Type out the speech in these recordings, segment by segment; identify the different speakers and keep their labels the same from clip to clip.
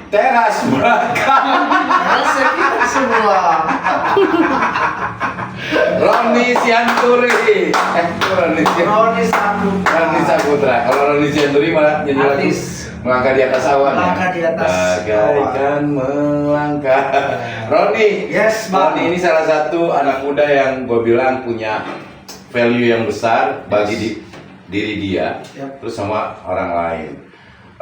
Speaker 1: Teras belakang.
Speaker 2: Terasnya kita semua.
Speaker 1: Roni Sianturi.
Speaker 2: Roni Saputra.
Speaker 1: Roni Saputra. Kalau Roni Sianturi malah jadi
Speaker 2: Artis.
Speaker 1: melangkah di atas awan.
Speaker 2: Melangkah di atas
Speaker 1: Bagaikan melangkah. Roni.
Speaker 2: Yes, Bang.
Speaker 1: Roni ini salah satu anak muda yang gue bilang punya value yang besar bagi diri dia,
Speaker 2: Yep.
Speaker 1: terus sama orang lain.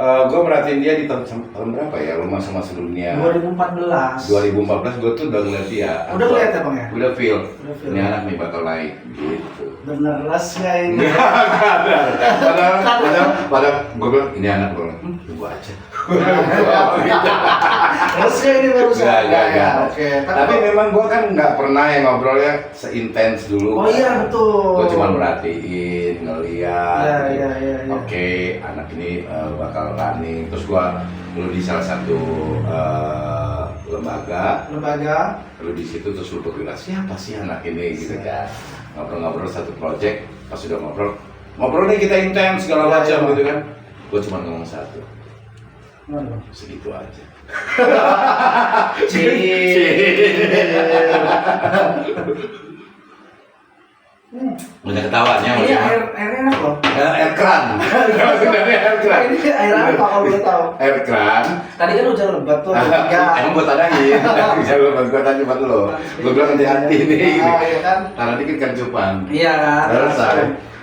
Speaker 1: Gue merhatiin dia di tahun berapa ya, lu masa-masa dunia
Speaker 2: 2014.
Speaker 1: 2014 gue tuh udah ngeliat dia.
Speaker 2: Udah ngeliat ya, Bang, ya?
Speaker 1: Udah feel.
Speaker 2: Udah feel.
Speaker 1: Ini anak nih bakal naik gitu.
Speaker 2: Bener les nggak ini?
Speaker 1: Padahal gue bilang ini anak gue tunggu aja.
Speaker 2: Les nggak ini baru
Speaker 1: Enggak.
Speaker 2: Oke.
Speaker 1: Tapi memang gue kan nggak pernah yang ngobrolnya seintens dulu.
Speaker 2: Oh iya betul.
Speaker 1: Gue cuma merhatiin, ngeliat.
Speaker 2: Iya.
Speaker 1: Oke, anak ini bakal running. Terus gue lu di salah satu lembaga. Lu di situ terus lu bergerak siapa sih anak ini gitu kan. Ngobrol-ngobrol satu project, pas sudah ngobrol deh kita intens segala macam gitu kan. Gue cuma ngomong satu. Segitu aja. Banyak ketawanya.
Speaker 2: Ini air enak loh.
Speaker 1: Air keran. Sebenarnya air keran.
Speaker 2: Ini air apa kalau boleh tahu?
Speaker 1: Air keran.
Speaker 2: Tadi kan hujan lebat tuh.
Speaker 1: Emang buat tadain. Bisa lu buat gua tanya buat lo. Gua bilang hati-hati nih.
Speaker 2: Iya kan?
Speaker 1: Karena dikit kan cupan.
Speaker 2: Iya kan?
Speaker 1: Selesai.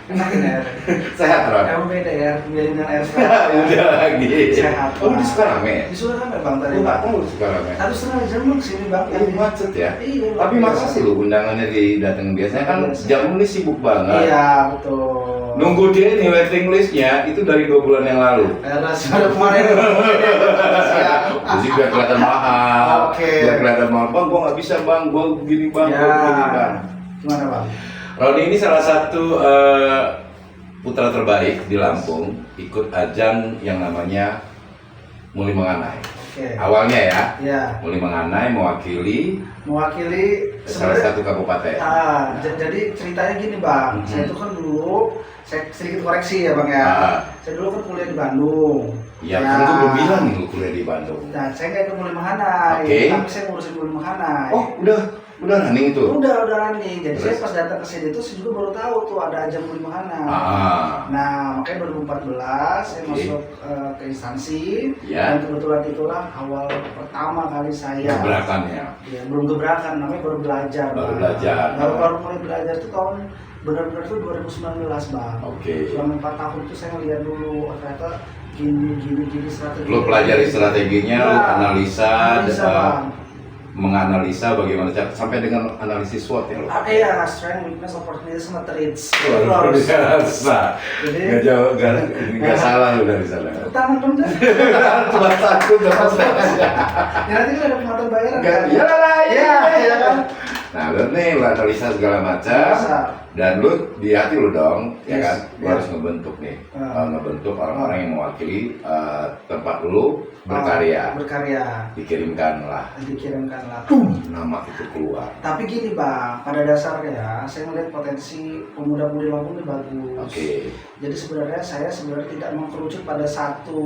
Speaker 2: Enakin air.
Speaker 1: Sehat, Ron.
Speaker 2: Emang beda ya, biarin dengan air sekarang.
Speaker 1: Udah lagi.
Speaker 2: Sehat.
Speaker 1: Oh, di Sukarame ya?
Speaker 2: Di Sukarame Bang tadi.
Speaker 1: Lu nggak tahu Sukarame?
Speaker 2: 1,5 jam lu kesini Bang.
Speaker 1: Ini macet ya?
Speaker 2: Iya.
Speaker 1: Tapi makasih lu undangannya didatengin. Biasanya kan jam ini sibuk banget.
Speaker 2: Iya, betul.
Speaker 1: Nunggu dia nih waiting listnya itu dari 2 bulan yang lalu.
Speaker 2: Sudah kemarin. Siap.
Speaker 1: Jadi biar kelihatan mahal.
Speaker 2: Oke.
Speaker 1: Biar kelihatan mahal. Bang, gua nggak bisa bang. Gua begini bang.
Speaker 2: Ya.
Speaker 1: Gua begini bang.
Speaker 2: Gimana Bang?
Speaker 1: Roni ini salah satu putra terbaik di Lampung. Ikut ajang yang namanya Muli Menganai.
Speaker 2: Oke.
Speaker 1: Awalnya ya.
Speaker 2: Iya.
Speaker 1: Muli Menganai mewakili salah
Speaker 2: sebenarnya-
Speaker 1: satu kabupaten.
Speaker 2: Jadi ceritanya gini Bang, saya itu kan dulu, saya sedikit koreksi ya Bang ya. Saya dulu kan kuliah di Bandung.
Speaker 1: Ya, kan gua belum bilang nih lu kuliah di Bandung.
Speaker 2: Nah, saya nggak ikut Muli Menganai,
Speaker 1: Oke.
Speaker 2: tapi saya ngurusin Muli Menganai.
Speaker 1: Oh, udah running itu.
Speaker 2: Udah running. Jadi
Speaker 1: Terus?
Speaker 2: saya pas datang ke sini itu saya juga baru tahu tuh ada ajang Muli Menganai. Nah, makanya 2014 saya
Speaker 1: Oke.
Speaker 2: masuk ke instansi
Speaker 1: Ya.
Speaker 2: dan kebetulan itulah awal pertama kali saya.
Speaker 1: Gebrakannya.
Speaker 2: Ya, belum gebrakan, namanya baru belajar.
Speaker 1: Baru
Speaker 2: Bang.
Speaker 1: belajar.
Speaker 2: Baru mulai belajar itu tahun benar-benar itu 2019 Bang.
Speaker 1: Oke.
Speaker 2: Selama 4 tahun itu saya ngeliat dulu, oh, ternyata gini strategi.
Speaker 1: Lu pelajari strateginya, lu analisa,
Speaker 2: Bang.
Speaker 1: menganalisa bagaimana cara sampai dengan analisis SWOT ya lo.
Speaker 2: Iya, strength, weakness, opportunities, sama traits. Itu
Speaker 1: Luar
Speaker 2: harus.
Speaker 1: biasa.
Speaker 2: Jadi
Speaker 1: Nggak jauh, nggak salah lu dari sana.
Speaker 2: utama dong dah.
Speaker 1: Cuma takut dapat
Speaker 2: Ya nanti kan ada pematang bayaran.
Speaker 1: Nggak,
Speaker 2: kan?
Speaker 1: iyalah,
Speaker 2: Iya kan.
Speaker 1: Nah, lu nih lu analisa segala macam.
Speaker 2: Bisa.
Speaker 1: Dan lu di hati lu dong, ya
Speaker 2: Yes,
Speaker 1: kan? Lu
Speaker 2: iya.
Speaker 1: harus ngebentuk nih,
Speaker 2: Ah.
Speaker 1: ngebentuk orang-orang yang mewakili tempat lu berkarya.
Speaker 2: Berkarya.
Speaker 1: Dikirimkan lah,
Speaker 2: Dikirimkan lah.
Speaker 1: nama itu keluar.
Speaker 2: Tapi gini Bang, pada dasarnya saya melihat potensi pemuda-pemudi Lampung ini bagus.
Speaker 1: Oke.
Speaker 2: Jadi sebenarnya saya tidak mengkerucut pada satu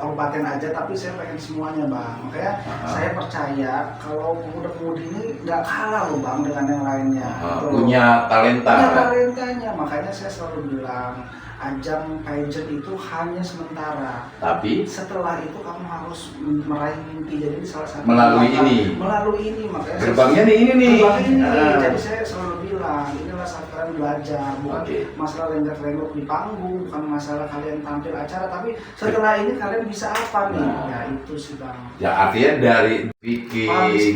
Speaker 2: kabupaten aja, tapi saya pengen semuanya Bang. Makanya saya percaya kalau pemuda-pemudi ini nggak kalah loh Bang dengan yang lainnya. Gitu loh.
Speaker 1: Punya talenta.
Speaker 2: Punya talentanya, makanya saya selalu bilang ajang pageant itu hanya sementara.
Speaker 1: Tapi
Speaker 2: Setelah itu kamu harus meraih mimpi. Jadi salah satu
Speaker 1: Melalui ini.
Speaker 2: makanya
Speaker 1: gerbangnya nih ini nih.
Speaker 2: gerbangnya ini.
Speaker 1: Ah.
Speaker 2: Jadi saya selalu bilang inilah saat kalian belajar, bukan
Speaker 1: Oke.
Speaker 2: masalah lenggak-lenggok di panggung, bukan masalah kalian tampil acara, tapi setelah ini kalian bisa apa nih?
Speaker 1: Nah.
Speaker 2: Ya itu sih Bang.
Speaker 1: Ya artinya dari speaking,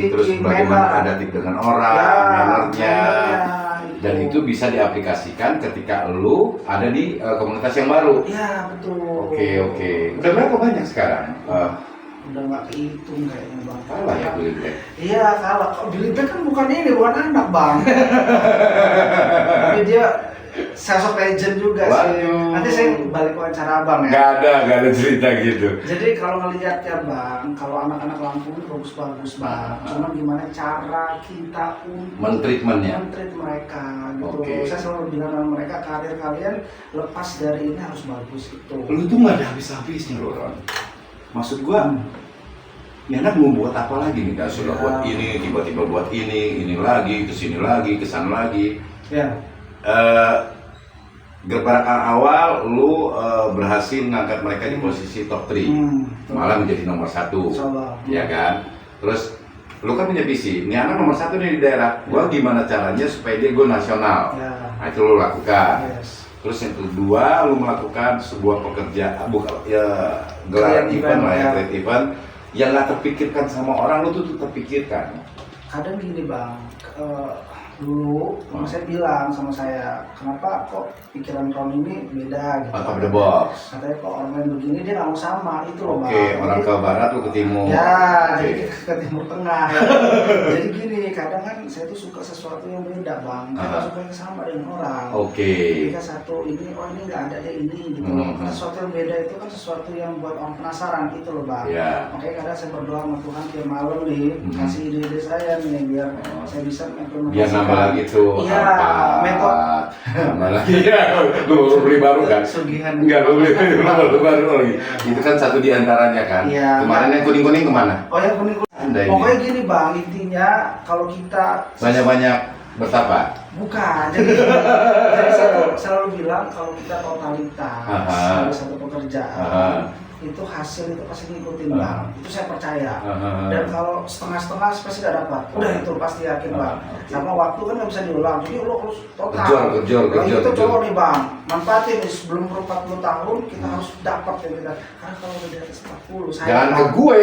Speaker 1: terus
Speaker 2: speaking,
Speaker 1: bagaimana
Speaker 2: manner.
Speaker 1: adaptif dengan orang,
Speaker 2: Ya,
Speaker 1: mannernya,
Speaker 2: mannernya,
Speaker 1: dan itu bisa diaplikasikan ketika lu ada di komunitas yang baru.
Speaker 2: Ya betul.
Speaker 1: Oke. Udah berapa banyak sekarang?
Speaker 2: Udah nggak kehitung kayaknya Bang.
Speaker 1: Kalah ya Billy Black.
Speaker 2: Iya kalah. Billy Black kan bukan ini, bukan anak Bang. Tapi dia sosok legend juga sih.
Speaker 1: Waduh.
Speaker 2: Nanti saya balik wawancara abang ya.
Speaker 1: Gak ada cerita gitu.
Speaker 2: Jadi kalau ngelihat ya bang, kalau anak-anak Lampung ini bagus-bagus bang. Cuman gimana cara kita untuk
Speaker 1: Men-treatmentnya.
Speaker 2: men-treat mereka gitu.
Speaker 1: Oke.
Speaker 2: Saya selalu bilang sama mereka, karir kalian lepas dari ini harus bagus itu.
Speaker 1: Lu tuh nggak ada habis-habisnya loh, Ron. Maksud gua, ya anak mau buat apa lagi nih? Gak sudah
Speaker 2: Ya.
Speaker 1: buat ini, tiba-tiba buat ini lagi, kesini lagi, kesana lagi.
Speaker 2: Ya.
Speaker 1: Gerakan awal, lu berhasil ngangkat mereka di posisi top 3, malah menjadi nomor 1,
Speaker 2: Insyaallah.
Speaker 1: ya kan? Terus, lu kan punya visi, ini anak nomor 1 nih di daerah, gua gimana caranya supaya dia go nasional?
Speaker 2: Ya.
Speaker 1: Nah itu lu lakukan.
Speaker 2: Yes.
Speaker 1: Terus yang kedua, lu melakukan sebuah pekerjaan, bukan ya gelar
Speaker 2: Create
Speaker 1: event lah ya,
Speaker 2: ya.
Speaker 1: create event yang nggak terpikirkan sama orang, lu tuh terpikirkan.
Speaker 2: Kadang gini bang, dulu saya bilang sama saya, kenapa kok pikiran Ron ini beda gitu.
Speaker 1: Out of the box.
Speaker 2: Katanya kok orang lain begini dia nggak mau sama, itu loh bang.
Speaker 1: Oke, orang ke barat lu ke timur.
Speaker 2: Ya,
Speaker 1: Oke.
Speaker 2: jadi ke timur tengah. Ya. Jadi gini, kadang kan saya tuh suka sesuatu yang beda bang. Saya nggak suka yang sama dengan orang.
Speaker 1: Oke.
Speaker 2: Ketika satu ini, oh ini nggak ada deh ini gitu. Karena sesuatu yang beda itu kan sesuatu yang buat orang penasaran gitu loh bang.
Speaker 1: Ya.
Speaker 2: Makanya kadang saya berdoa sama Tuhan tiap malam nih, kasih ide-ide saya nih biar saya bisa
Speaker 1: Biar nambah lagi tuh
Speaker 2: Iya, metode.
Speaker 1: nambah lagi ya, lu beli baru kan?
Speaker 2: Sugihan.
Speaker 1: Enggak, lu beli baru lagi. Itu kan satu di antaranya kan.
Speaker 2: Iya.
Speaker 1: Kemarin yang kuning-kuning kemana?
Speaker 2: Oh ya kuning.
Speaker 1: Anda ini.
Speaker 2: Pokoknya gini bang, intinya kalau kita
Speaker 1: Banyak-banyak bertapa.
Speaker 2: bukan, jadi saya tuh selalu bilang kalau kita totalitas
Speaker 1: Aha.
Speaker 2: dari satu pekerjaan
Speaker 1: Aha.
Speaker 2: itu hasil itu pasti ngikutin bang, itu saya percaya.
Speaker 1: Aha.
Speaker 2: Dan kalau setengah-setengah pasti gak dapat, udah itu pasti yakin bang.
Speaker 1: Oke.
Speaker 2: Sama waktu kan nggak bisa diulang, jadi lo harus total.
Speaker 1: Kejar.
Speaker 2: Kalau itu coba nih bang, manfaatin nih sebelum 40 tahun kita harus dapat yang kita. Karena kalau udah di atas 40, saya
Speaker 1: Jangan ke gue.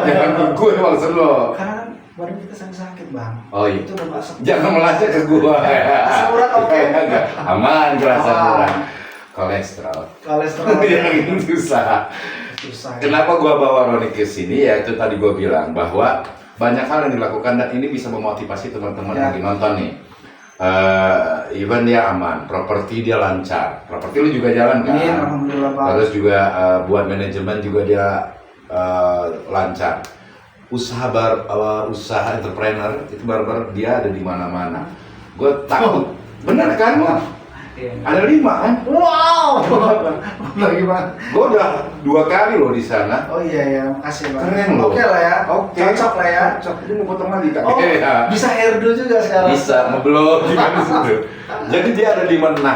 Speaker 1: Jangan ke gue maksud lo.
Speaker 2: karena kan badan kita sering sakit bang.
Speaker 1: Oh iya.
Speaker 2: Itu udah masuk.
Speaker 1: Jangan melacak ke gua.
Speaker 2: Asam urat oke.
Speaker 1: Enggak. Aman kerasa
Speaker 2: Aman.
Speaker 1: urat. Kolesterol.
Speaker 2: Kolesterol
Speaker 1: Yang susah.
Speaker 2: susah.
Speaker 1: Kenapa gua bawa Roni ke sini? Ya itu tadi gua bilang bahwa banyak hal yang dilakukan dan ini bisa memotivasi teman-teman yang
Speaker 2: Ya.
Speaker 1: lagi nonton nih. Even dia aman, properti dia lancar. Properti lu juga jalan kan?
Speaker 2: Amin, alhamdulillah bang.
Speaker 1: Terus juga buat manajemen juga dia lancar. Usaha usaha entrepreneur itu barber dia ada di mana-mana. Gue takut. Bener kan lo?
Speaker 2: Iya.
Speaker 1: Ada 5 kan?
Speaker 2: Wow. Lagi bang.
Speaker 1: Gue udah 2 kali loh di sana.
Speaker 2: Oh iya ya, makasih bang.
Speaker 1: Keren loh.
Speaker 2: Oke lah ya.
Speaker 1: Oke.
Speaker 2: Cocok lah ya.
Speaker 1: Cocok. Ini mau potong lagi kan?
Speaker 2: Oh,
Speaker 1: Iya.
Speaker 2: bisa hairdo juga sekarang.
Speaker 1: Bisa ngeblok gimana situ. Jadi dia ada di mana?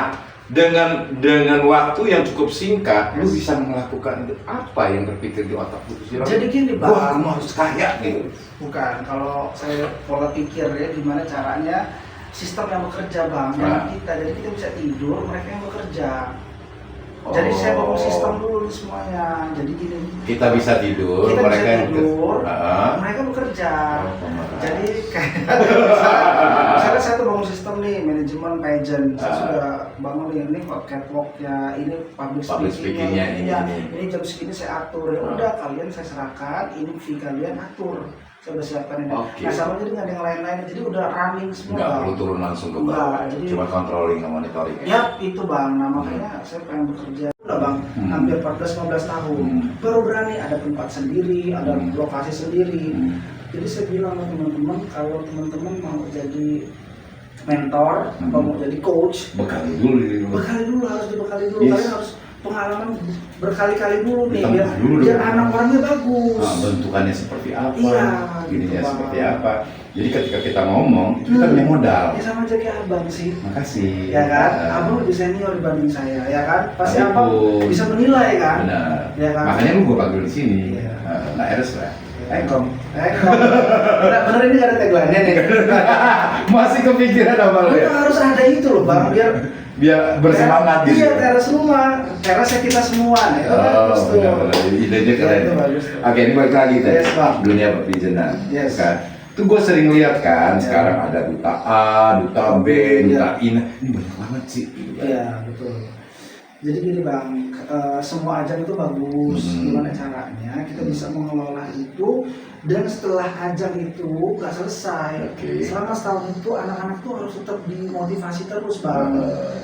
Speaker 1: Dengan waktu yang cukup singkat, lu bisa melakukan itu. Apa yang terpikir di otak lu sih?
Speaker 2: Jadi gini bang.
Speaker 1: Wah, kamu harus kaya gitu.
Speaker 2: Bukan, kalau saya pola pikir ya gimana caranya sistem yang bekerja bang, jangan kita. Jadi kita bisa tidur, mereka yang bekerja. Jadi saya bangun sistem dulu nih semuanya. Jadi gini.
Speaker 1: Kita bisa tidur,
Speaker 2: Kita
Speaker 1: mereka
Speaker 2: bisa
Speaker 1: yang
Speaker 2: tidur,
Speaker 1: Heeh.
Speaker 2: mereka bekerja.
Speaker 1: Oh, pemeran.
Speaker 2: Jadi kayak misalnya saya tuh bangun sistem nih manajemen pageant, saya sudah bangun ini catwalknya, ini public
Speaker 1: Public
Speaker 2: speakingnya,
Speaker 1: speakingnya,
Speaker 2: ini jam segini saya atur. Ya udah kalian saya serahkan, ini fee kalian atur. Saya udah siapkan ini.
Speaker 1: Oke.
Speaker 2: Nah sama jadi nggak ada yang lain-lain, jadi udah running semua.
Speaker 1: Nggak
Speaker 2: Bang.
Speaker 1: perlu turun langsung ke
Speaker 2: Nggak,
Speaker 1: bawah,
Speaker 2: jadi-
Speaker 1: cuma controlling sama monitoring.
Speaker 2: Ya itu bang, nah makanya saya pengen bekerja udah bang, hampir 14-15 tahun baru berani ada tempat sendiri, ada lokasi sendiri. Jadi saya bilang sama teman-teman, kalau teman-teman mau jadi mentor, atau mau jadi coach,
Speaker 1: Bekali dulu di rumah.
Speaker 2: bekali dulu, harus dibekali dulu.
Speaker 1: Yes.
Speaker 2: Kalian harus pengalaman berkali-kali dulu nih,
Speaker 1: Ditambah
Speaker 2: biar,
Speaker 1: dulu
Speaker 2: biar
Speaker 1: dong.
Speaker 2: anak orangnya bagus.
Speaker 1: Nah, bentukannya seperti apa,
Speaker 2: Iya,
Speaker 1: gininya
Speaker 2: gitu,
Speaker 1: seperti
Speaker 2: Bang.
Speaker 1: apa. Jadi ketika kita ngomong, kita punya modal.
Speaker 2: Ya sama aja kayak abang sih.
Speaker 1: Makasih.
Speaker 2: Ya kan, abang lebih senior dibanding saya, ya kan? Pasti
Speaker 1: Tapi
Speaker 2: abang
Speaker 1: pun-
Speaker 2: bisa menilai kan?
Speaker 1: Benar.
Speaker 2: Ya kan?
Speaker 1: Makanya lu gua panggil di sini.
Speaker 2: Iya.
Speaker 1: Nah, Eres lah.
Speaker 2: Kom. Bener ini gak ada tagline-nya nih.
Speaker 1: Masih kepikiran apa lu ya?
Speaker 2: Kita harus ada itu loh bang,
Speaker 1: Biar bersemangat gitu.
Speaker 2: Iya, teras rumah, terasnya kita semua. Nah, itu bagus tuh.
Speaker 1: benar-benar. Idenya
Speaker 2: Iya,
Speaker 1: keren.
Speaker 2: itu bagus tuh.
Speaker 1: Oke, ini balik lagi tadi.
Speaker 2: Yes, Bang.
Speaker 1: Dunia perpijenan.
Speaker 2: Yes.
Speaker 1: Kan? Itu gue sering lihat kan,
Speaker 2: Iya.
Speaker 1: sekarang ada duta A, duta B,
Speaker 2: Iya.
Speaker 1: duta I. Ini banyak banget sih.
Speaker 2: Iya, betul. Jadi gini bang, semua ajang itu bagus. Gimana caranya kita bisa mengelola itu, dan setelah ajang itu nggak selesai, selama setahun itu anak-anak tuh harus tetap dimotivasi terus bang.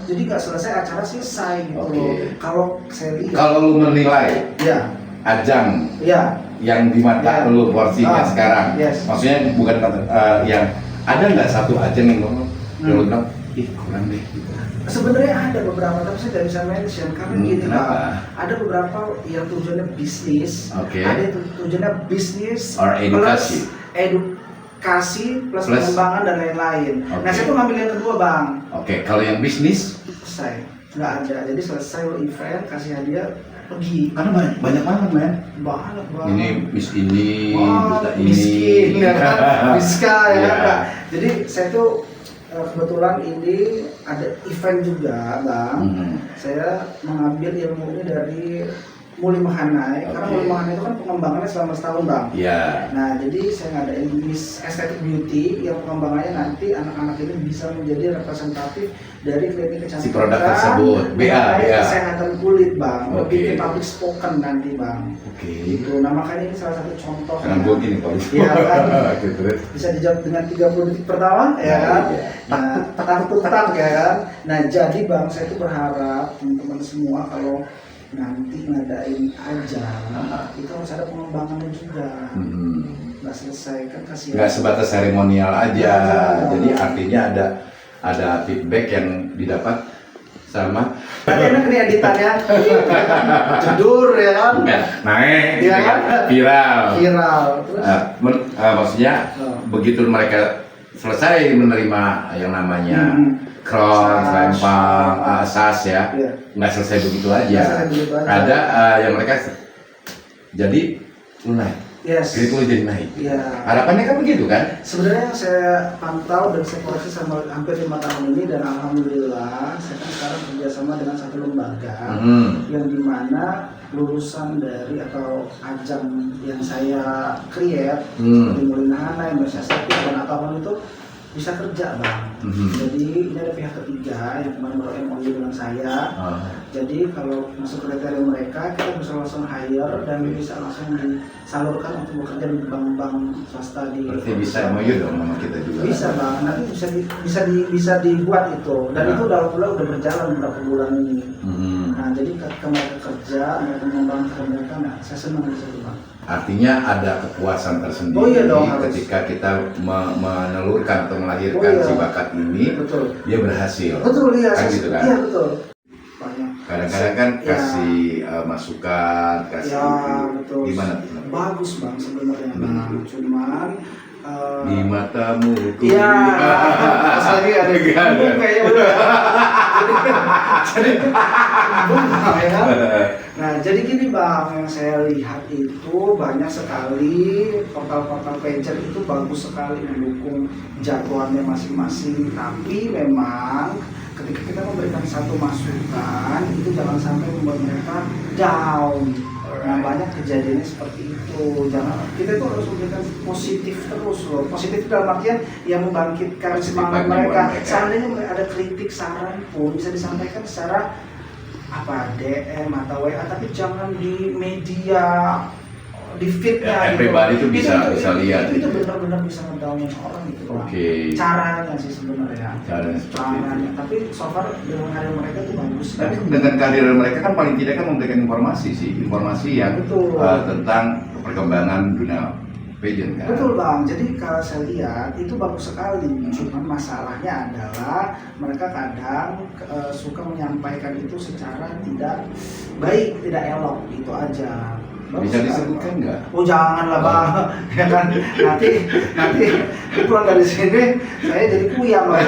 Speaker 2: Jadi nggak selesai acara selesai gitu. Kalau saya lihat,
Speaker 1: kalau lu menilai
Speaker 2: ya
Speaker 1: ajang
Speaker 2: ya
Speaker 1: yang di mata lu porsinya sekarang, maksudnya bukan yang ada nggak satu ajang yang lu bilang ih kurang deh gitu.
Speaker 2: Sebenarnya ada beberapa, tapi saya tidak bisa mention karena gini lah. Ada beberapa yang tujuannya bisnis, ada yang tujuannya bisnis
Speaker 1: or edukasi,
Speaker 2: plus pengembangan dan lain-lain. Nah saya tuh ngambil yang kedua bang.
Speaker 1: Kalau yang bisnis
Speaker 2: selesai, nggak ada. Jadi selesai lo event, kasih hadiah, pergi.
Speaker 1: Karena banyak banget men.
Speaker 2: Banget bang.
Speaker 1: Ini bisa ini,
Speaker 2: miskin, ya kan? Miska ya kan. Jadi saya tuh kebetulan ini ada event juga bang. Saya mengambil ilmu ini dari Muli Mahanai, karena Muli Mahanai itu kan pengembangannya selama setahun bang. Nah jadi saya ngadain Miss Aesthetic Beauty yang pengembangannya nanti anak-anak ini bisa menjadi representatif dari klinik kecantikan
Speaker 1: si produk tersebut, BA.
Speaker 2: Kesehatan kulit bang, lebih ke public spoken nanti bang. Gitu. Nah makanya ini salah satu contoh.
Speaker 1: Karena gue gini pak.
Speaker 2: Iya kan. Bisa dijawab dengan 30 detik pertama, ya kan. Tak ya kan. Nah jadi bang, saya itu berharap teman-teman semua kalau nanti ngadain aja itu harus ada pengembangannya juga. Nggak selesai kan, kasihan. Nggak
Speaker 1: sebatas seremonial aja. Jadi artinya ada feedback yang didapat sama.
Speaker 2: Enak nih editannya, jedur ya kan,
Speaker 1: naik,
Speaker 2: ya kan? Viral. Terus,
Speaker 1: maksudnya begitu mereka selesai menerima yang namanya crown, lempang, sas ya, nggak selesai begitu aja. Ada yang mereka jadi naik. Itu jadi naik. Harapannya kan begitu kan?
Speaker 2: Sebenarnya yang saya pantau dan saya koreksi sama hampir 5 tahun ini, dan alhamdulillah saya kan sekarang kerjasama dengan satu lembaga yang dimana lulusan dari atau ajang yang saya create seperti Muli Mahanai, Miss Aesthetic dan apapun itu bisa kerja bang. Jadi ini ada pihak ketiga yang kemarin baru MOU dengan saya. Jadi kalau masuk kriteria mereka, kita bisa langsung hire dan bisa langsung disalurkan untuk bekerja di bank-bank swasta di.
Speaker 1: Berarti bisa MOU dong sama kita juga.
Speaker 2: Bisa bang, nanti bisa dibuat itu, dan itu udah berjalan beberapa bulan ini. Nah jadi ketika mereka kerja, mereka mengembangkan mereka, nah saya senang di situ bang.
Speaker 1: Artinya ada kepuasan tersendiri ketika kita menelurkan atau melahirkan si bakat ini, dia berhasil. Kan gitu kan?
Speaker 2: Iya betul.
Speaker 1: Kadang-kadang kan kasih masukan, kasih gimana?
Speaker 2: Bagus bang sebenarnya bang, cuman
Speaker 1: di matamu.
Speaker 2: Iya. Pas lagi ada kayaknya udah. Jadi ya kan? Nah jadi gini bang, yang saya lihat itu banyak sekali portal-portal pager itu bagus sekali mendukung jagoannya masing-masing, tapi memang ketika kita memberikan satu masukan itu jangan sampai membuat mereka down. Nah banyak kejadiannya seperti itu. Jangan, kita itu harus memberikan positif terus loh. Positif dalam artian yang membangkitkan semangat mereka. Seandainya ada kritik, saran pun bisa disampaikan secara DM atau WA, tapi jangan di media, di feednya.
Speaker 1: Pribadi itu bisa lihat.
Speaker 2: Itu benar-benar bisa ngedownin orang gitu. Caranya sih sebenarnya. Caranya. Tapi so far dengan karir mereka itu bagus.
Speaker 1: Tapi dengan karir mereka kan paling tidak kan memberikan informasi yang tentang perkembangan dunia pageant kan.
Speaker 2: Betul bang. Jadi kalau saya lihat itu bagus sekali. Cuman masalahnya adalah mereka kadang suka menyampaikan itu secara tidak baik, tidak elok, itu aja.
Speaker 1: Bisa disebutkan nggak?
Speaker 2: Oh janganlah bang, ya kan nanti pulang dari sini saya jadi kuyang lah.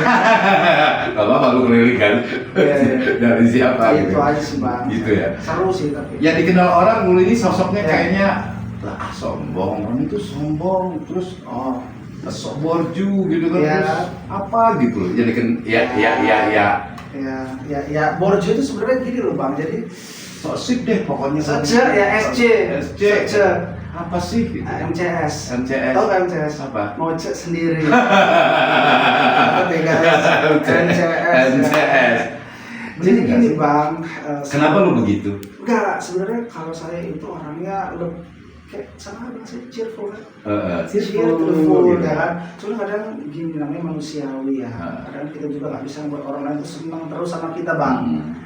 Speaker 1: Gak apa-apa lu keliling kan? Dari siapa?
Speaker 2: Itu aja sih bang.
Speaker 1: Gitu ya.
Speaker 2: Seru sih tapi.
Speaker 1: Ya dikenal orang Muli ini sosoknya kayaknya sombong, orang itu sombong, terus borju gitu kan, terus apa gitu loh. Jadi kan
Speaker 2: ya borju itu sebenarnya gini loh bang, jadi
Speaker 1: sosik deh pokoknya.
Speaker 2: SC.
Speaker 1: Apa sih? Gitu?
Speaker 2: MCS.
Speaker 1: Tahu
Speaker 2: nggak MCS?
Speaker 1: Apa?
Speaker 2: Mau cek sendiri.
Speaker 1: MCS.
Speaker 2: Jadi
Speaker 1: Bener nggak
Speaker 2: gini
Speaker 1: sih?
Speaker 2: bang,
Speaker 1: Kenapa lu begitu?
Speaker 2: enggak, sebenarnya kalau saya itu orangnya lebih kayak sama abang saya cheerful kan. Cheer to the full
Speaker 1: gitu.
Speaker 2: ya kan. Cuma kadang gini namanya manusiawi ya.
Speaker 1: Ah.
Speaker 2: Kadang kita juga nggak bisa buat orang lain tuh senang terus sama kita bang,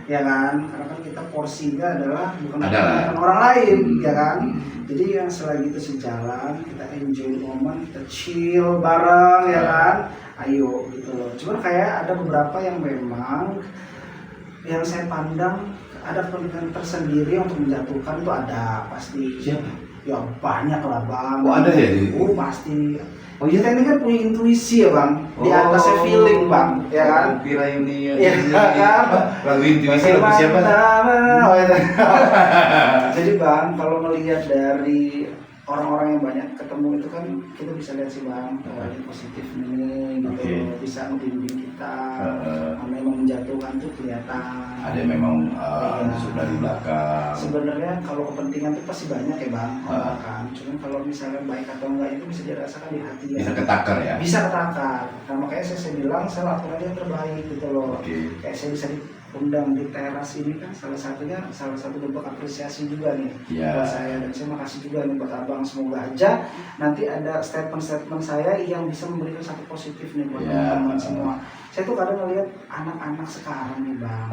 Speaker 2: ya kan? Karena kan kita porsinya adalah bukan
Speaker 1: Adalah.
Speaker 2: bukan orang lain, ya kan?
Speaker 1: Hmm.
Speaker 2: Jadi yang selagi itu sejalan, kita enjoy the moment, kita chill bareng, ya kan? Ayo gitu loh. Cuma kayak ada beberapa yang memang yang saya pandang ada kepentingan tersendiri untuk menjatuhkan itu ada pasti.
Speaker 1: Siapa?
Speaker 2: Ya banyak lah bang.
Speaker 1: Oh, ada ya di-
Speaker 2: Oh pasti.
Speaker 1: Oh, iya?
Speaker 2: Kita ini kan punya intuisi ya bang. Di
Speaker 1: Oh.
Speaker 2: atasnya feeling bang, ya kan?
Speaker 1: Kira ini
Speaker 2: Iya kan?
Speaker 1: Lagu intuisi lagu siapa?
Speaker 2: Oh, iya. Jadi bang, kalau melihat dari orang-orang yang banyak ketemu itu kan kita bisa lihat sih bang, oh, ini positif nih, gitu,
Speaker 1: Oke.
Speaker 2: bisa membimbing kita.
Speaker 1: Heeh.
Speaker 2: Mana yang menjatuhkan tuh kelihatan.
Speaker 1: Ada yang memang
Speaker 2: Iya.
Speaker 1: musuh dari belakang.
Speaker 2: Sebenarnya kalau kepentingan itu pasti banyak ya bang,
Speaker 1: Ah.
Speaker 2: kan. Cuman kalau misalnya baik atau enggak itu bisa dirasakan di hati ya.
Speaker 1: Bisa ketakar ya.
Speaker 2: Bisa ketakar. Nah makanya saya bilang saya lakukan aja yang terbaik gitu loh.
Speaker 1: Oke.
Speaker 2: Kayak saya bisa diundang di teras ini kan salah satu bentuk apresiasi juga nih
Speaker 1: Iya.
Speaker 2: buat saya, dan saya makasih juga nih buat abang, semoga aja nanti ada statement saya yang bisa memberikan satu positif nih buat
Speaker 1: Iya.
Speaker 2: teman-teman semua. Saya tuh kadang ngeliat anak-anak sekarang nih bang,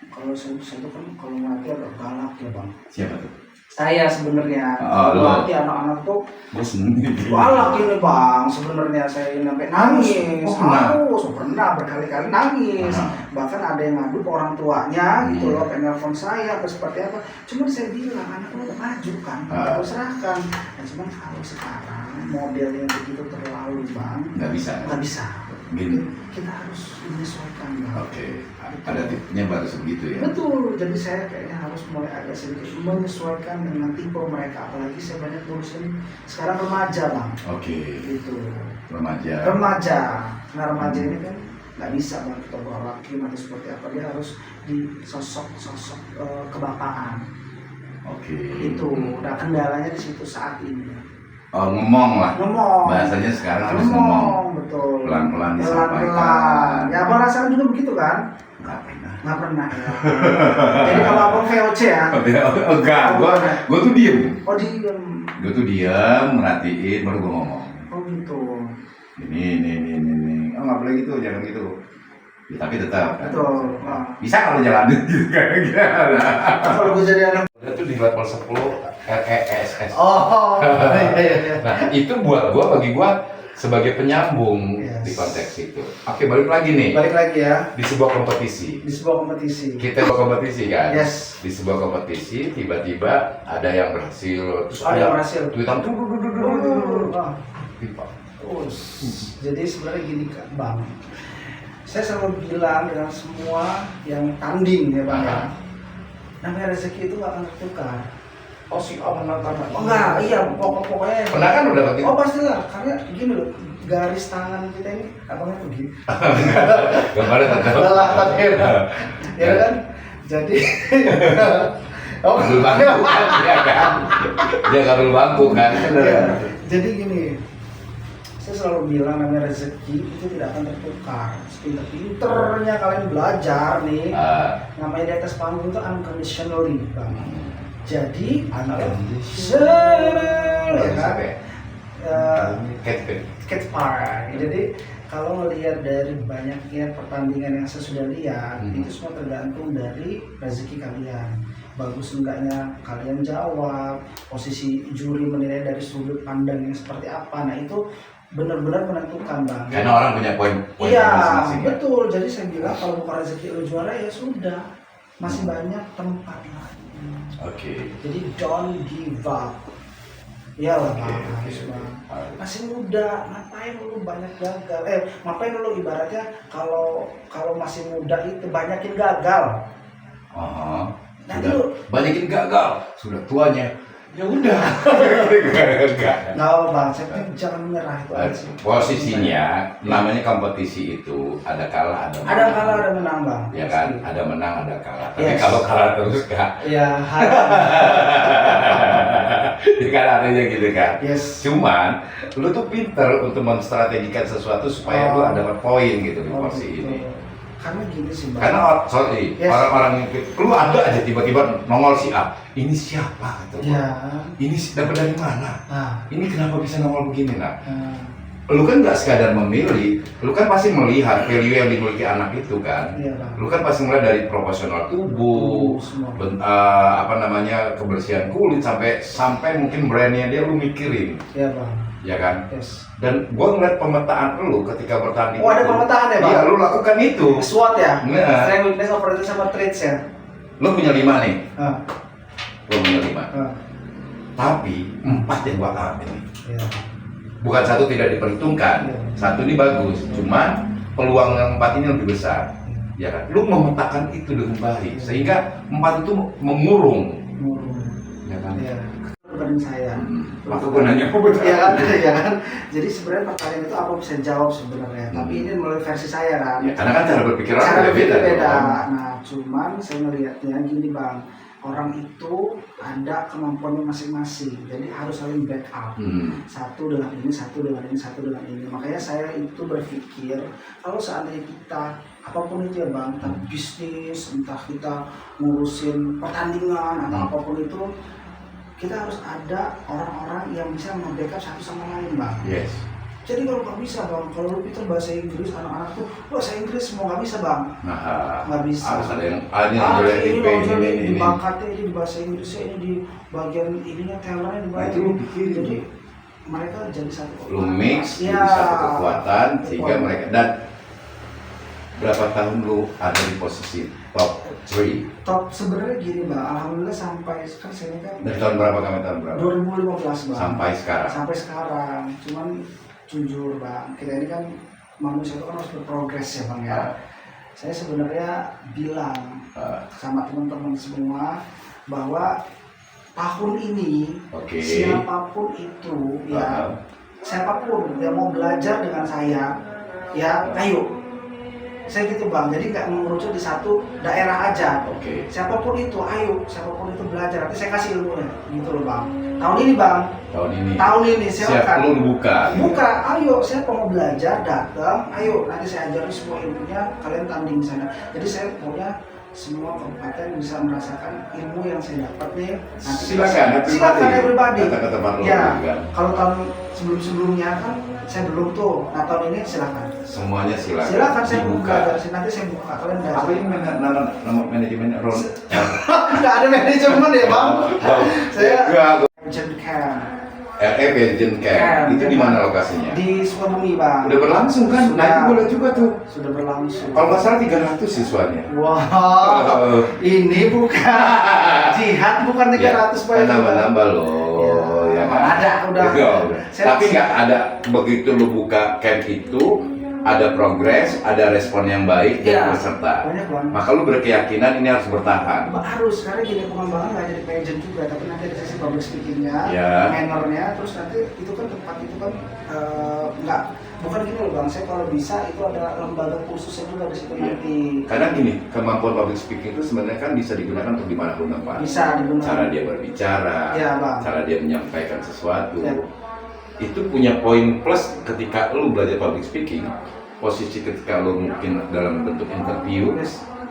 Speaker 2: kalau saya tuh kan kalau ngelatih agak galak ya bang.
Speaker 1: Siapa tuh?
Speaker 2: Saya sebenarnya
Speaker 1: Oh,
Speaker 2: kalau
Speaker 1: lu.
Speaker 2: ngelatih anak-anak tuh
Speaker 1: Gue sendiri.
Speaker 2: galak ini bang, sebenarnya saya ini sampai nangis.
Speaker 1: Oh, pernah?
Speaker 2: Pernah berkali-kali nangis.
Speaker 1: Aha.
Speaker 2: Bahkan ada yang ngadu ke orang tuanya gitu
Speaker 1: Hmm.
Speaker 2: loh, pengen nelfon saya atau seperti apa. Cuman saya bilang anak lu udah maju kan,
Speaker 1: Ah.
Speaker 2: aku serahkan. Nah, cuman kalau sekarang model yang begitu terlalu bang,
Speaker 1: Nggak bisa.
Speaker 2: nggak bisa.
Speaker 1: Gini.
Speaker 2: Kita harus menyesuaikan bang.
Speaker 1: Oke. Ada tipnya baru sebegitu ya.
Speaker 2: Betul, jadi saya kayaknya harus mulai agak sedikit menyesuaikan dengan tipe mereka. Apalagi saya banyak ngurusin sekarang remaja bang,
Speaker 1: Oke.
Speaker 2: gitu.
Speaker 1: Remaja.
Speaker 2: Remaja, nah remaja ini kan nggak bisa bang kita bawa laki atau seperti apa, dia harus di sosok kebapaan.
Speaker 1: Oke.
Speaker 2: Itu, nah kendalanya di situ saat ini.
Speaker 1: Oh, ngomong lah.
Speaker 2: Ngomong.
Speaker 1: Bahasanya sekarang harus ngomong.
Speaker 2: betul.
Speaker 1: Pelan-pelan
Speaker 2: Pelan-pelan.
Speaker 1: disampaikan.
Speaker 2: Ya abang rasakan juga begitu kan?
Speaker 1: Nggak pernah.
Speaker 2: Nggak pernah ya. Jadi kalau abang VOC ya,
Speaker 1: Enggak, gua tuh diem.
Speaker 2: oh diem.
Speaker 1: Gue tuh diem, merhatiin, baru gue ngomong.
Speaker 2: Oh gitu.
Speaker 1: Ini. Oh nggak boleh gitu, jangan gitu. Ya, tapi tetap. Kan?
Speaker 2: Betul. Ah.
Speaker 1: Bisa kalau jalanin gitu kan?
Speaker 2: Kalau gue jadi anak.
Speaker 1: Itu di level 10 RESS.
Speaker 2: Oh. Iya.
Speaker 1: Nah itu buat gua, bagi gua sebagai penyambung
Speaker 2: Yes.
Speaker 1: di konteks itu. Oke, balik lagi nih
Speaker 2: Balik lagi ya
Speaker 1: di sebuah kompetisi.
Speaker 2: di sebuah kompetisi.
Speaker 1: Kita sebuah kompetisi kan?
Speaker 2: Yes.
Speaker 1: Di sebuah kompetisi tiba-tiba ada yang berhasil, terus
Speaker 2: Ada yang berhasil.
Speaker 1: Tweetan tuh.
Speaker 2: Ah.
Speaker 1: Pipa.
Speaker 2: Jadi sebenarnya gini kan bang, saya selalu bilang dengan semua yang tanding ya bang, ya, namanya rezeki itu nggak akan tertukar.
Speaker 1: Oh si A menang karena
Speaker 2: Oh enggak, iya pokoknya.
Speaker 1: Pernah kan udah begitu?
Speaker 2: Oh pastilah, karena gini loh, garis tangan kita ini abangnya begini.
Speaker 1: Gambarnya tetap.
Speaker 2: Lelah tadi, ya kan? Jadi, oh
Speaker 1: Kabel bangku kan, dia kan? Dia kabel bangku kan?
Speaker 2: ya, jadi gini, saya selalu bilang namanya rezeki itu tidak akan tertukar. Pinter-pinternya kalian belajar nih, namanya di atas panggung itu unconditionally bang. Jadi ya kan? Cat park. Jadi kalau melihat dari banyaknya pertandingan yang saya sudah lihat, itu semua tergantung dari rezeki kalian. Bagus enggaknya kalian jawab, posisi juri menilai dari sudut pandang yang seperti apa. Nah itu benar-benar menentukan bang.
Speaker 1: Karena orang punya poin
Speaker 2: Iya
Speaker 1: masing-masing.
Speaker 2: betul. Jadi saya bilang kalau bukan rezeki lu juara ya sudah, masih banyak tempat lain.
Speaker 1: Oke.
Speaker 2: Jadi don't give up. Ya lah
Speaker 1: Oke,
Speaker 2: bang,
Speaker 1: oke,
Speaker 2: harus,
Speaker 1: oke.
Speaker 2: bang. Masih muda, ngapain lu banyak gagal? Ngapain lu ibaratnya kalau masih muda itu banyakin gagal. Nanti
Speaker 1: Sudah
Speaker 2: lu
Speaker 1: banyakin gagal, sudah tuanya. Ya udah.
Speaker 2: nggak apa bang, saya pikir jangan menyerah itu aja sih.
Speaker 1: Posisinya namanya kompetisi itu ada kalah ada menang.
Speaker 2: Ada kalah ada menang bang.
Speaker 1: Ya kan, ada menang ada kalah. Tapi
Speaker 2: Yes.
Speaker 1: kalau kalah terus kak,
Speaker 2: Ya
Speaker 1: ya kan artinya gitu kan.
Speaker 2: yes.
Speaker 1: Cuman lu tuh pinter untuk menstrategikan sesuatu supaya lu
Speaker 2: Oh.
Speaker 1: dapat poin gitu di
Speaker 2: Oh,
Speaker 1: porsi
Speaker 2: gitu.
Speaker 1: ini.
Speaker 2: Karena gini sih bang.
Speaker 1: Karena orang-orang yang lu ada aja tiba-tiba nongol si A. Ini siapa gitu?
Speaker 2: Ya.
Speaker 1: Ini dapat dari mana? Ini kenapa bisa nongol begini nah? Lu kan nggak sekadar memilih, lu kan pasti melihat value yang dimiliki anak itu kan.
Speaker 2: Iya, Bang.
Speaker 1: Lu kan pasti mulai dari proporsional tubuh, kebersihan kulit sampai mungkin brandnya dia lu mikirin.
Speaker 2: Iya bang.
Speaker 1: Ya kan?
Speaker 2: Yes.
Speaker 1: Dan gua ngeliat pemetaan lu ketika bertanding.
Speaker 2: Oh ada pemetaan ya bang?
Speaker 1: Iya, lu lakukan itu.
Speaker 2: SWOT ya?
Speaker 1: Nah.
Speaker 2: Strength, weakness, opportunity sama traits ya?
Speaker 1: Lu punya 5 nih.
Speaker 2: Ah.
Speaker 1: Lu punya 5.
Speaker 2: Ah.
Speaker 1: Tapi 4 yang gua ambil nih.
Speaker 2: Iya.
Speaker 1: Bukan 1 tidak diperhitungkan, 1 ini bagus, cuman peluang yang 4 ini lebih besar, ya kan? Lu memetakan itu dengan baik, sehingga 4 itu mengurung, ya kan?
Speaker 2: Iya. Berbanding saya.
Speaker 1: Maka gue nanya, apa betul?
Speaker 2: Iya kan, ya kan. Jadi sebenarnya pertanyaan itu apa bisa jawab sebenarnya, tapi ini melalui versi saya kan.
Speaker 1: Ya, karena kan cara berpikir orang
Speaker 2: Cara
Speaker 1: beda.
Speaker 2: beda. Nah, cuman saya melihatnya gini bang, orang itu ada kemampuannya masing-masing, jadi harus saling backup. Satu dengan ini, satu dengan ini, satu dengan ini. Makanya saya itu berpikir kalau seandainya kita apapun itu ya bang, entah bisnis, entah kita ngurusin pertandingan atau apapun itu, kita harus ada orang-orang yang bisa membackup satu sama lain bang.
Speaker 1: Yes.
Speaker 2: Jadi kalau nggak bisa bang, kalau lu pintar bahasa Inggris, anak-anak tuh bahasa Inggris semua nggak bisa bang.
Speaker 1: Nah,
Speaker 2: nggak bisa.
Speaker 1: harus ada yang ini.
Speaker 2: Di bakatnya ini di bahasa Inggrisnya, ini di bagian ininya talentnya di bagian.
Speaker 1: Itu lu pikirin.
Speaker 2: Jadi mereka jadi satu kekuatan.
Speaker 1: Lu mix jadi satu kekuatan sehingga mereka. Dan berapa tahun lu ada di posisi top 3?
Speaker 2: Top sebenarnya gini bang, alhamdulillah sampai kan saya kan.
Speaker 1: Dari tahun berapa kamu tahun berapa?
Speaker 2: 2015 bang.
Speaker 1: Sampai sekarang.
Speaker 2: Sampai sekarang, cuman jujur bang, kita ini kan manusia itu kan harus berprogres ya bang ya. Saya sebenarnya bilang sama teman-teman semua bahwa tahun ini siapapun itu ya, siapapun yang mau belajar dengan saya ya ayo. Saya gitu bang, jadi nggak mengerucut di satu daerah aja. Siapapun itu, ayo, siapapun itu belajar. Nanti saya kasih ilmunya, gitu loh bang. Tahun ini bang. Tahun ini silakan.
Speaker 1: Siap lu buka.
Speaker 2: Buka, ayo. Siapa mau belajar, datang. Ayo, nanti saya ajarin semua ilmunya. Kalian tanding di sana. Jadi saya pokoknya semua kabupaten bisa merasakan ilmu yang saya dapat nih. Nanti silakan everybody. Ya, kalau tahun sebelumnya kan saya belum tuh. Nah tahun ini silakan.
Speaker 1: Semuanya silakan.
Speaker 2: Silakan saya buka. Nanti saya buka. Kalian belajar.
Speaker 1: Apa ini nama manajemen Ron?
Speaker 2: Nggak ada manajemen ya bang. Saya Agent Camp.
Speaker 1: Agent Camp. Itu di mana lokasinya?
Speaker 2: Di Sukabumi bang.
Speaker 1: Udah berlangsung kan? Nah itu boleh juga tuh.
Speaker 2: Sudah berlangsung.
Speaker 1: Kalau nggak salah 300 siswanya.
Speaker 2: Wow. Ini bukan jihad, bukan 300
Speaker 1: Pak. Nambah-nambah loh. Ya kan?
Speaker 2: Ada udah.
Speaker 1: Tapi nggak ada begitu lu buka camp itu. Ada progres, ada respon yang baik dari peserta. Maka lu berkeyakinan ini harus bertahan.
Speaker 2: Harus, karena gini pengembangan nggak jadi pageant juga, tapi nanti ada sesi public speakingnya, mannernya, terus nanti itu kan tempat itu kan nggak, bukan gini loh bang. Saya kalau bisa itu ada lembaga khususnya juga di situ nanti.
Speaker 1: Karena gini, kemampuan public speaking itu sebenarnya kan bisa digunakan untuk dimanapun tempat.
Speaker 2: Bisa digunakan.
Speaker 1: Cara dia berbicara, cara dia menyampaikan sesuatu. Itu punya poin plus ketika lu belajar public speaking. Posisi ketika lu mungkin dalam bentuk interview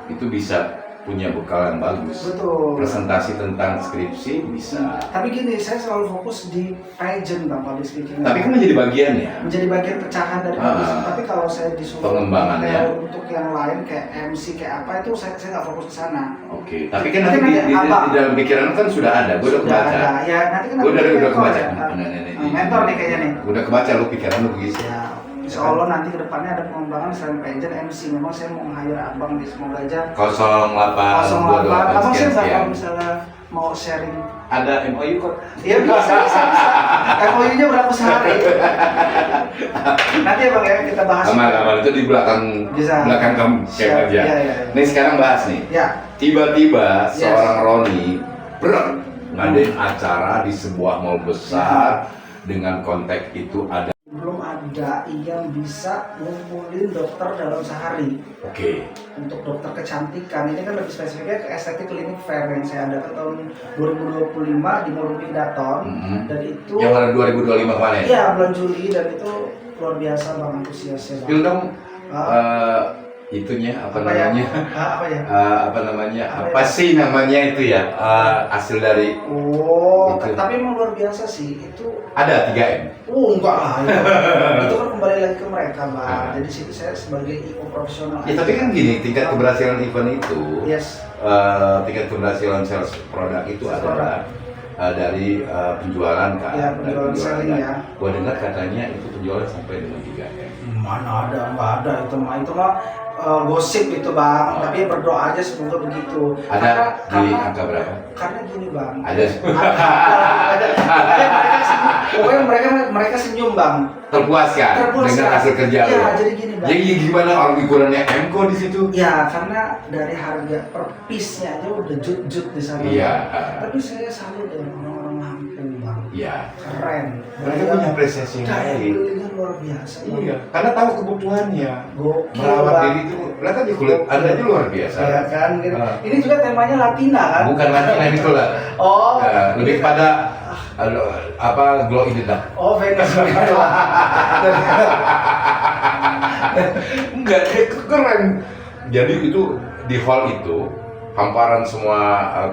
Speaker 1: itu bisa punya bekal yang bagus.
Speaker 2: Betul.
Speaker 1: Presentasi tentang skripsi bisa.
Speaker 2: Tapi gini, saya selalu fokus di pageant bang, public speaking.
Speaker 1: Tapi kan menjadi bagian ya.
Speaker 2: Menjadi bagian pecahan dari public speaking. Tapi kalau saya disuruh
Speaker 1: pengembangannya
Speaker 2: untuk yang lain kayak MC kayak apa itu saya nggak fokus ke sana.
Speaker 1: Tapi kan nanti di dalam pikiran kan sudah ada. Gue udah kebaca.
Speaker 2: Ya nanti kan.
Speaker 1: Gue udah kebaca.
Speaker 2: Mentor nih kayaknya nih.
Speaker 1: Udah kebaca lu pikiran lu begitu.
Speaker 2: Insya Allah nanti kedepannya ada pengembangan selain pageant MC. Memang saya mau hire abang di semua belajar
Speaker 1: 08
Speaker 2: abang saya kalau misalnya mau sharing.
Speaker 1: Ada MOU kok?
Speaker 2: Iya bisa. MOU-nya berapa sehari? Nanti ya bang ya kita bahas.
Speaker 1: Aman itu di belakang kamu siap aja. Nih sekarang bahas nih. Tiba-tiba seorang Roni ngadain acara di sebuah mall besar dengan konteks itu ada.
Speaker 2: Belum ada yang bisa ngumpulin dokter dalam sehari. Untuk dokter kecantikan ini kan lebih spesifiknya ke estetik klinik fair yang saya adakan tahun 2025 di Mall Daton. Dan itu
Speaker 1: yang ada 2025 kemarin.
Speaker 2: Iya bulan Juli, dan itu luar biasa bang antusiasnya.
Speaker 1: Spill dong itunya apa
Speaker 2: Apa ya?
Speaker 1: namanya?
Speaker 2: Apa ya?
Speaker 1: Apa namanya?
Speaker 2: Apa
Speaker 1: Apa
Speaker 2: ya?
Speaker 1: sih namanya itu ya? Hasil dari
Speaker 2: Oh,
Speaker 1: Itu.
Speaker 2: tapi emang luar biasa sih itu.
Speaker 1: ada 3M.
Speaker 2: Enggak lah itu kan kembali lagi ke mereka bang.
Speaker 1: Ah.
Speaker 2: Jadi situ saya sebagai IO profesional.
Speaker 1: Ya tapi kan gini, tingkat keberhasilan event itu,
Speaker 2: Yes.
Speaker 1: tingkat keberhasilan sales produk itu
Speaker 2: Sales
Speaker 1: adalah dari penjualan kan.
Speaker 2: Ya,
Speaker 1: Dari
Speaker 2: penjualan selling ya.
Speaker 1: Gua dengar katanya itu penjualan sampai dengan 3M.
Speaker 2: Mana ada, nggak ada itu mah gosip itu bang.
Speaker 1: Oh.
Speaker 2: Tapi berdoa aja semoga begitu.
Speaker 1: Ada di
Speaker 2: karena,
Speaker 1: angka berapa?
Speaker 2: karena gini bang.
Speaker 1: Ada.
Speaker 2: Ada. Pokoknya mereka senyum bang.
Speaker 1: Terpuaskan
Speaker 2: Terpuaskan.
Speaker 1: dengan hasil kerja
Speaker 2: Iya,
Speaker 1: lo.
Speaker 2: jadi gini bang.
Speaker 1: Jadi gimana orang ukurannya M kok di situ?
Speaker 2: Ya karena dari harga per piece-nya aja udah jut-jut di sana.
Speaker 1: Iya.
Speaker 2: Tapi saya salut dengan orang-orang Lampung bang.
Speaker 1: Iya.
Speaker 2: Keren.
Speaker 1: Mereka punya apresiasi yang
Speaker 2: Daya
Speaker 1: baik.
Speaker 2: belinya luar biasa bang.
Speaker 1: Iya, karena tahu kebutuhannya.
Speaker 2: Gokil
Speaker 1: Merawat
Speaker 2: bang.
Speaker 1: diri itu, lihat aja kulit Anda aja luar biasa.
Speaker 2: Ya kan, gitu.
Speaker 1: Ah.
Speaker 2: Ini juga temanya Latina kan?
Speaker 1: Bukan lagi lain itu lah.
Speaker 2: Oh,
Speaker 1: Lebih pada apa glow in the dark.
Speaker 2: oh Venezuela.
Speaker 1: Enggak, keren. Jadi itu di hall itu hamparan semua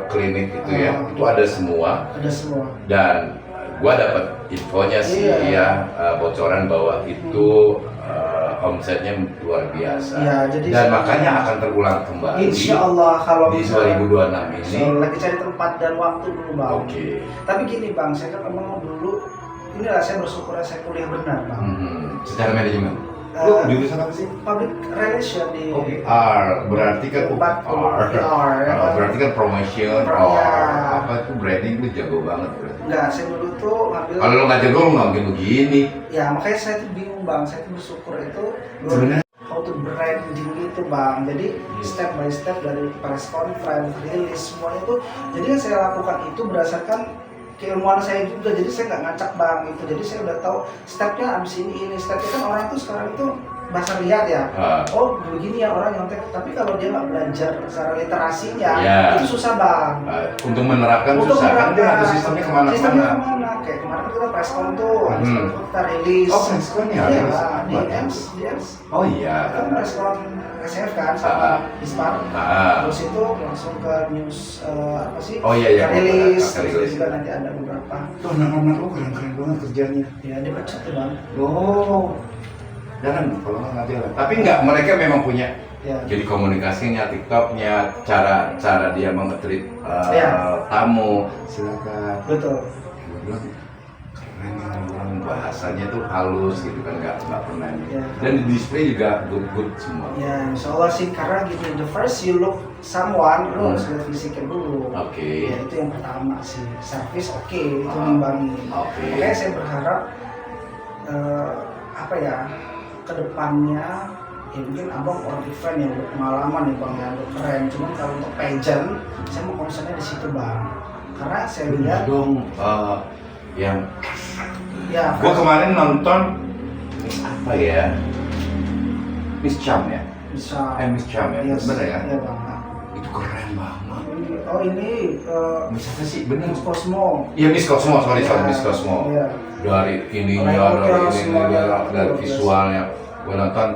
Speaker 1: klinik itu ya,
Speaker 2: Oh.
Speaker 1: itu ada semua.
Speaker 2: Ada semua.
Speaker 1: Dan gua dapat infonya sih
Speaker 2: Iya.
Speaker 1: ya, bocoran bahwa itu omsetnya luar biasa.
Speaker 2: Iya, jadi
Speaker 1: dan makanya akan terulang kembali
Speaker 2: Insya Allah kalau
Speaker 1: di
Speaker 2: misalnya-
Speaker 1: 2026 ini.
Speaker 2: So, lagi cari tempat dan waktu dulu bang.
Speaker 1: Oke.
Speaker 2: Tapi gini bang, saya kan memang dulu inilah saya bersyukur saya kuliah benar bang.
Speaker 1: Secara manajemen.
Speaker 2: Eh,
Speaker 1: Lu jurusan apa sih?
Speaker 2: Public relation di
Speaker 1: Oh, PR, berarti kan
Speaker 2: PR, ya kan?
Speaker 1: berarti kan promotion,
Speaker 2: Iya.
Speaker 1: apa itu branding lu jago banget berarti.
Speaker 2: Enggak, saya dulu tuh ngambil.
Speaker 1: Kalau lu nggak jago lu nggak mungkin begini.
Speaker 2: Ya makanya saya tuh bingung bang, saya tuh bersyukur itu
Speaker 1: Sebenarnya
Speaker 2: how to branding gitu bang. Jadi
Speaker 1: Iya.
Speaker 2: step by step dari press conference, rilis semuanya itu. Jadi yang saya lakukan itu berdasarkan keilmuan saya juga. Jadi saya nggak ngacak bang itu. Jadi saya udah tahu stepnya abis ini stepnya kan orang itu sekarang itu bahasa lihat ya. Oh begini ya orang nyontek. Tapi kalau dia nggak belajar secara literasinya
Speaker 1: Iya.
Speaker 2: itu susah bang.
Speaker 1: Untuk menerapkan
Speaker 2: Untuk
Speaker 1: susah kan dia
Speaker 2: menerapkan.
Speaker 1: ada sistemnya kemana-mana.
Speaker 2: Sistemnya kemana? Kayak kemarin kan kita press con tuh, habis itu kita rilis.
Speaker 1: Oh, press con ya?
Speaker 2: Iya,
Speaker 1: Press-
Speaker 2: di EMS,
Speaker 1: Oh iya.
Speaker 2: kan press con SF kan sama Dispar. Terus itu langsung ke news apa sih?
Speaker 1: Oh iya, iya.
Speaker 2: Rilis,
Speaker 1: Ke rilis.
Speaker 2: terus juga nanti ada beberapa.
Speaker 1: Tuh anak-anak lu keren-keren banget kerjanya.
Speaker 2: Ya dia pecut tuh bang.
Speaker 1: Oh. Jangan kalau nggak jalan. Tapi nggak, mereka memang punya.
Speaker 2: Ya.
Speaker 1: Jadi komunikasinya, TikToknya, cara dia mengetrit
Speaker 2: Iya.
Speaker 1: tamu, silakan.
Speaker 2: Betul.
Speaker 1: Gua bilang, keren ya orang bahasanya tuh halus gitu kan, nggak pernah.
Speaker 2: Iya.
Speaker 1: Dan di display juga good semua.
Speaker 2: Ya, insya Allah sih karena gini, the first you look someone, lu harus lihat fisiknya dulu.
Speaker 1: Oke.
Speaker 2: Ya itu yang pertama sih, service oke, itu ngembangin.
Speaker 1: Oke.
Speaker 2: Makanya saya berharap apa ya, kedepannya ya mungkin abang orang event yang berpengalaman nih bang, yang keren. Cuman kalau untuk pageant, saya mau concernnya di situ bang, karena saya lihat
Speaker 1: dong yang
Speaker 2: ya
Speaker 1: gua kemarin nonton Miss apa ya, Miss Cham ya,
Speaker 2: bisa.
Speaker 1: Miss Cham ya,
Speaker 2: Yes,
Speaker 1: bener ya,
Speaker 2: iya bang.
Speaker 1: itu keren banget.
Speaker 2: Oh ini
Speaker 1: Miss apa sih, bener?
Speaker 2: Miss Cosmo.
Speaker 1: Iya Miss Cosmo, sorry
Speaker 2: Iya,
Speaker 1: Miss Cosmo.
Speaker 2: iya.
Speaker 1: Dari ininya,
Speaker 2: Orang
Speaker 1: dari
Speaker 2: hotel
Speaker 1: ini,
Speaker 2: semuanya.
Speaker 1: dari visualnya, gua nonton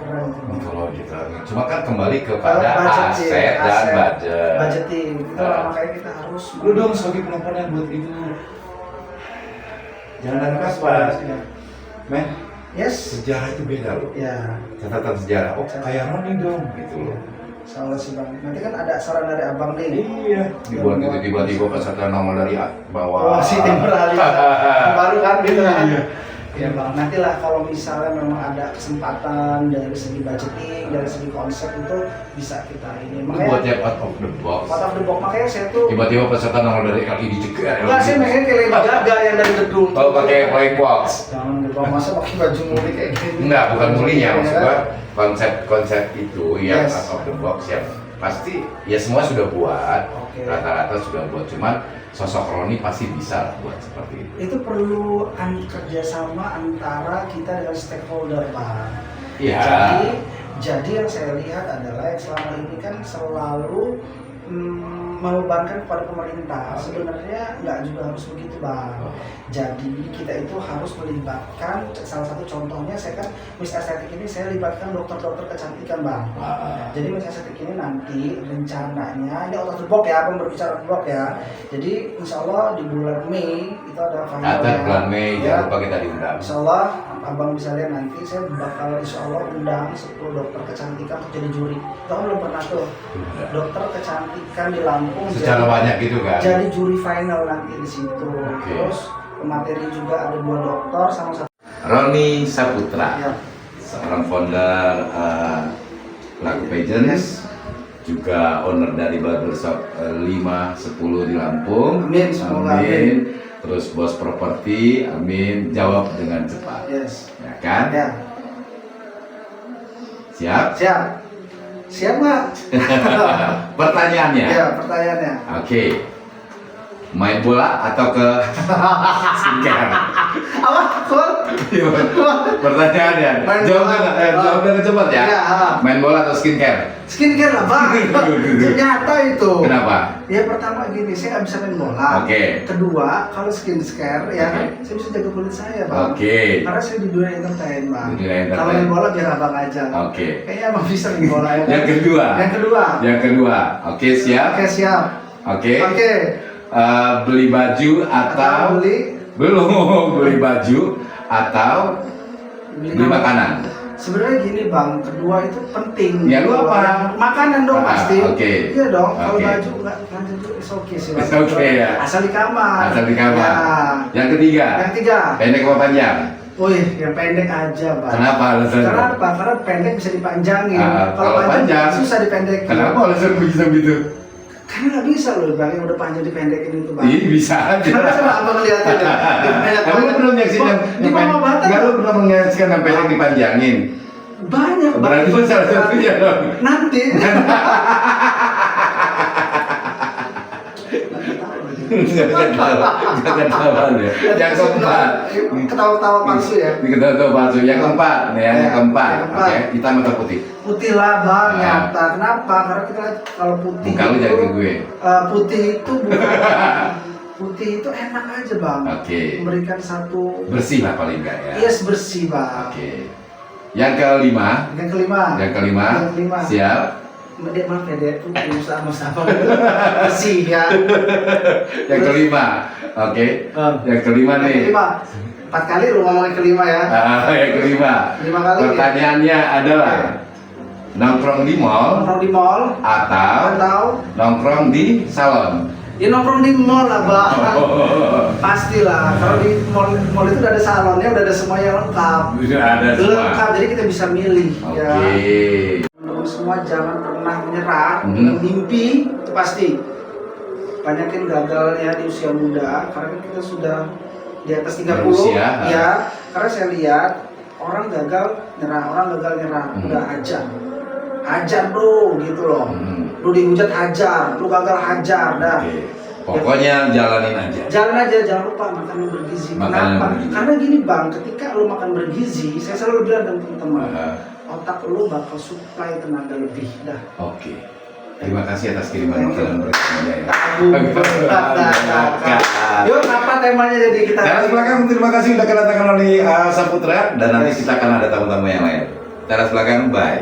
Speaker 2: Keren tuh, Bang.
Speaker 1: mythological. Cuma kan kembali kepada
Speaker 2: Budget,
Speaker 1: aset dan
Speaker 2: aset,
Speaker 1: budget.
Speaker 2: budgeting itu
Speaker 1: Nah.
Speaker 2: makanya kita harus
Speaker 1: Lu dong sebagai penontonnya buat itu. Jangan ada pas-pas.
Speaker 2: Ya.
Speaker 1: Men,
Speaker 2: Yes.
Speaker 1: sejarah itu beda loh.
Speaker 2: Ya.
Speaker 1: Catatan sejarah. Oh, kayak Roni dong gitu loh.
Speaker 2: Soalnya sih bang. Nanti kan ada saran dari abang nih.
Speaker 1: Iya. Dibuat gitu tiba-tiba peserta nongol dari
Speaker 2: Oh
Speaker 1: bawah.
Speaker 2: si tim beralih baru kan gitu kan.
Speaker 1: Iya.
Speaker 2: Ya bang. Nantilah kalau misalnya memang ada kesempatan dari segi budgeting, dari segi konsep itu bisa kita ini.
Speaker 1: Itu buat
Speaker 2: Makanya
Speaker 1: yang out of the box.
Speaker 2: out of the box. Makanya saya tuh
Speaker 1: Tiba-tiba peserta nongol dari LED ceker.
Speaker 2: enggak sih pengen kayak Lady Gaga yang dari gedung.
Speaker 1: Oh, pakai black box.
Speaker 2: Jangan gitu. Masa pakai baju muli kayak gini.
Speaker 1: Enggak, bukan mulinya, maksud
Speaker 2: Ya.
Speaker 1: gua konsep-konsep itu yang
Speaker 2: Yes.
Speaker 1: out of the box yang pasti ya semua sudah buat,
Speaker 2: Oke.
Speaker 1: rata-rata sudah buat, cuman sosok Roni pasti bisa lah buat seperti itu.
Speaker 2: Itu perlu kerjasama antara kita dengan stakeholder pak.
Speaker 1: Iya.
Speaker 2: Jadi yang saya lihat adalah yang selama ini kan selalu membebankan kepada pemerintah. Sebenarnya nggak juga harus begitu bang. Jadi kita itu harus melibatkan, salah satu contohnya saya kan Miss Estetik ini saya libatkan dokter-dokter kecantikan bang. Jadi Miss Estetik ini nanti rencananya, ini out of the box ya, abang berbicara box ya. Jadi insya Allah di bulan Mei itu ada
Speaker 1: Ada bulan Mei, jangan lupa kita diundang.
Speaker 2: Insya Allah abang bisa lihat nanti saya bakal insya Allah undang 10 dokter kecantikan untuk jadi juri. Kamu belum pernah tuh dokter kecantikan di Lampung
Speaker 1: Secara banyak gitu kan?
Speaker 2: jadi juri final nanti di situ. Terus pemateri juga ada 2 dokter sama satu.
Speaker 1: Roni Saputra,
Speaker 2: Ya.
Speaker 1: seorang founder Laku Pageants, juga owner dari barbershop 510 di Lampung.
Speaker 2: Amin, semoga
Speaker 1: Amin. Terus bos properti, amin. Jawab dengan cepat.
Speaker 2: Yes.
Speaker 1: Ya kan?
Speaker 2: Ya.
Speaker 1: Siap?
Speaker 2: Siap. Siap nggak?
Speaker 1: Pertanyaannya.
Speaker 2: Ya, pertanyaannya.
Speaker 1: Oke. Main bola atau ke skincare?
Speaker 2: Apa? Kok?
Speaker 1: Pertanyaannya.
Speaker 2: Main
Speaker 1: Jawab
Speaker 2: bola.
Speaker 1: jawab dengan cepat ya.
Speaker 2: Iya.
Speaker 1: Main bola atau skincare?
Speaker 2: Skincare lah bang. Ternyata itu.
Speaker 1: Kenapa?
Speaker 2: Ya pertama gini, saya nggak bisa main bola.
Speaker 1: Oke.
Speaker 2: Kedua, kalau skincare ya kan,
Speaker 1: Oke.
Speaker 2: saya bisa jaga kulit saya bang.
Speaker 1: Oke.
Speaker 2: Karena saya di dunia entertain bang.
Speaker 1: Di dunia entertain.
Speaker 2: Kalau main bola biar abang aja.
Speaker 1: Oke.
Speaker 2: Kayaknya abang bisa main bola ya. Bang?
Speaker 1: Yang kedua.
Speaker 2: Yang kedua.
Speaker 1: Yang kedua. Oke, siap?
Speaker 2: Oke siap.
Speaker 1: Oke.
Speaker 2: Oke.
Speaker 1: Beli baju atau
Speaker 2: beli
Speaker 1: belum beli baju atau beli makanan?
Speaker 2: Sebenarnya gini bang, kedua itu penting.
Speaker 1: Ya, lu apa?
Speaker 2: Makanan dong pasti.
Speaker 1: Oke.
Speaker 2: Iya dong. Kalau
Speaker 1: Oke.
Speaker 2: baju nggak itu oke sih. Bang.
Speaker 1: It's okay ya.
Speaker 2: Asal di kamar.
Speaker 1: Asal di kamar.
Speaker 2: Ya.
Speaker 1: Yang ketiga.
Speaker 2: Yang tiga.
Speaker 1: Pendek apa panjang?
Speaker 2: Wih, yang pendek aja bang.
Speaker 1: Kenapa alasannya?
Speaker 2: Kenapa? Karena pendek bisa dipanjangin.
Speaker 1: Kalau panjang
Speaker 2: susah dipendekin.
Speaker 1: Kenapa alasan begitu begitu?
Speaker 2: Karena nggak bisa loh bang, yang udah panjang dipendekin itu bang.
Speaker 1: Iya bisa aja.
Speaker 2: Karena coba abang liatin ya.
Speaker 1: Kamu belum menyaksikan
Speaker 2: Di Mama Bata.
Speaker 1: Enggak, lu pernah menyaksikan yang pendek dipanjangin.
Speaker 2: Banyak bang.
Speaker 1: Berarti itu salah satunya dong.
Speaker 2: Nanti.
Speaker 1: Jangan tahu ya. Yang keempat.
Speaker 2: Ketawa-tawa palsu ya.
Speaker 1: Ini ketawa palsu. Yang keempat nih ya, yang keempat.
Speaker 2: Yang keempat.
Speaker 1: Oke, hitam atau putih?
Speaker 2: Putih lah bang,
Speaker 1: Ah.
Speaker 2: nyata. Kenapa? Karena kita kalau putih
Speaker 1: Muka lu
Speaker 2: itu,
Speaker 1: jangan ke gue.
Speaker 2: putih itu bukan putih itu enak aja bang.
Speaker 1: Oke.
Speaker 2: Memberikan satu
Speaker 1: Bersih lah paling enggak ya.
Speaker 2: yes bersih bang.
Speaker 1: Oke. Yang kelima.
Speaker 2: Yang kelima.
Speaker 1: Yang kelima.
Speaker 2: Yang kelima.
Speaker 1: Siap.
Speaker 2: Dek maaf ya dek, putih sama-sama bersih ya.
Speaker 1: Yang kelima. Oke. Yang kelima
Speaker 2: Yang
Speaker 1: nih.
Speaker 2: kelima. 4 kali lu ngomongin kelima ya.
Speaker 1: Yang kelima.
Speaker 2: 5 kali.
Speaker 1: Pertanyaannya adalah nongkrong di mall
Speaker 2: Nongkrong di mall
Speaker 1: atau nongkrong di salon?
Speaker 2: ya nongkrong di mall lah bang. Pastilah. Kalau di mall itu udah ada salonnya, udah ada semuanya lengkap.
Speaker 1: Sudah ada semua.
Speaker 2: Lengkap, jadi kita bisa milih.
Speaker 1: Oke.
Speaker 2: Ya. Teman-teman semua jangan pernah menyerah. Mimpi itu pasti. Banyakin gagalnya di usia muda, karena kita sudah di atas 30
Speaker 1: Usia,
Speaker 2: ya. Karena saya lihat orang gagal nyerah, udah hajar bro gitu loh. Lu dihujat hajar, lu gagal hajar dah.
Speaker 1: Oke. Pokoknya jalanin aja.
Speaker 2: Jalan aja, jangan lupa makan yang bergizi.
Speaker 1: Makan
Speaker 2: Kenapa?
Speaker 1: yang bergizi.
Speaker 2: Karena gini bang, ketika lu makan bergizi, saya selalu bilang dengan teman-teman, otak lu bakal supply tenaga lebih dah.
Speaker 1: Oke. Terima kasih atas kiriman makanan berikutnya ya.
Speaker 2: Yuk, apa temanya jadi kita?
Speaker 1: Teras belakang, terima kasih sudah kedatangan oleh Saputra dan nanti kita akan ada tamu-tamu yang lain. Teras belakang, bye.